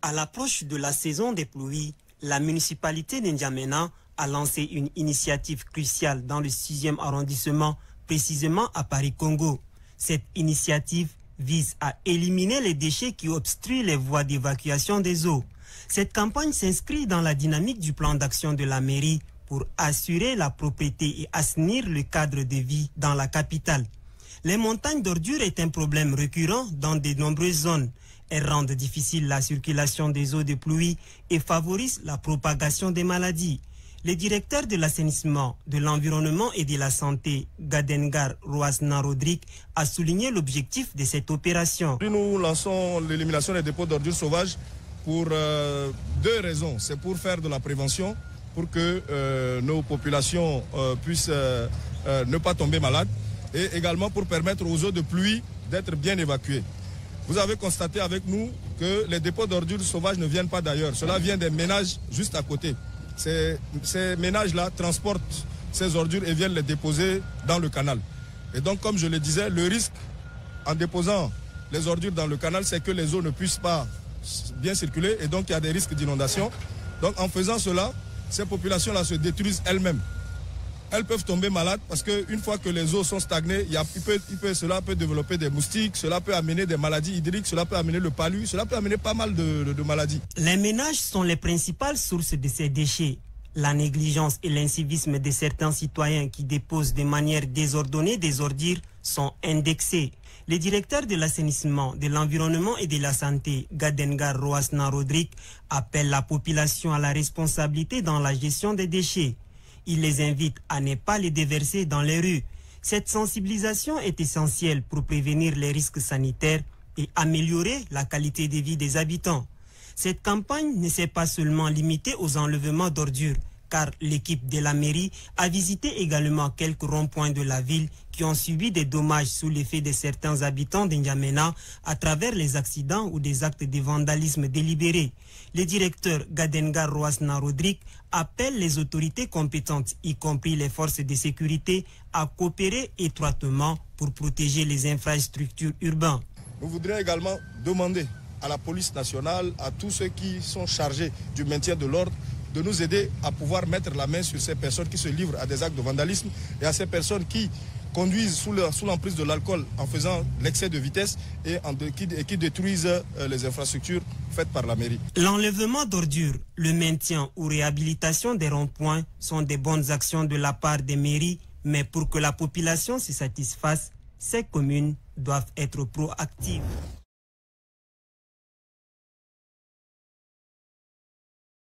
À l'approche de la saison des pluies, la municipalité d'Indiamena a lancé une initiative cruciale dans le 6e arrondissement, précisément à Paris-Congo. Cette initiative vise à éliminer les déchets qui obstruent les voies d'évacuation des eaux. Cette campagne s'inscrit dans la dynamique du plan d'action de la mairie pour assurer la propriété et assainir le cadre de vie dans la capitale. Les montagnes d'ordures est un problème récurrent dans de nombreuses zones. Elles rendent difficile la circulation des eaux de pluie et favorisent la propagation des maladies. Le directeur de l'assainissement, de l'environnement et de la santé, Gadengar Roasna Rodrigue, a souligné l'objectif de cette opération. Nous lançons l'élimination des dépôts d'ordures sauvages pour deux raisons. C'est pour faire de la prévention, pour que nos populations puissent ne pas tomber malades, et également pour permettre aux eaux de pluie d'être bien évacuées. Vous avez constaté avec nous que les dépôts d'ordures sauvages ne viennent pas d'ailleurs. Cela vient des ménages juste à côté. Ces ménages-là transportent ces ordures et viennent les déposer dans le canal. Et donc, comme je le disais, le risque en déposant les ordures dans le canal, c'est que les eaux ne puissent pas bien circuler et donc il y a des risques d'inondation. Donc, en faisant cela, ces populations-là se détruisent elles-mêmes. Elles peuvent tomber malades parce qu'une fois que les eaux sont stagnées, cela peut développer des moustiques, cela peut amener des maladies hydriques, cela peut amener le palu, cela peut amener pas mal de maladies. Les ménages sont les principales sources de ces déchets. La négligence et l'incivisme de certains citoyens qui déposent de manière désordonnée des ordures sont indexés. Le directeur de l'assainissement, de l'environnement et de la santé, Gadengar Roasna Rodrigue, appelle la population à la responsabilité dans la gestion des déchets. Il les invite à ne pas les déverser dans les rues. Cette sensibilisation est essentielle pour prévenir les risques sanitaires et améliorer la qualité de vie des habitants. Cette campagne ne s'est pas seulement limitée aux enlèvements d'ordures, car l'équipe de la mairie a visité également quelques ronds-points de la ville qui ont subi des dommages sous l'effet de certains habitants d'Indiamena à travers les accidents ou des actes de vandalisme délibérés. Le directeur Gadengar Roasna Rodrigue appelle les autorités compétentes, y compris les forces de sécurité, à coopérer étroitement pour protéger les infrastructures urbaines. Nous voudrions également demander à la police nationale, à tous ceux qui sont chargés du maintien de l'ordre, de nous aider à pouvoir mettre la main sur ces personnes qui se livrent à des actes de vandalisme et à ces personnes qui conduisent sous l'emprise de l'alcool en faisant l'excès de vitesse et qui détruisent les infrastructures faites par la mairie. L'enlèvement d'ordures, le maintien ou réhabilitation des ronds-points sont des bonnes actions de la part des mairies, mais pour que la population se satisfasse, ces communes doivent être proactives.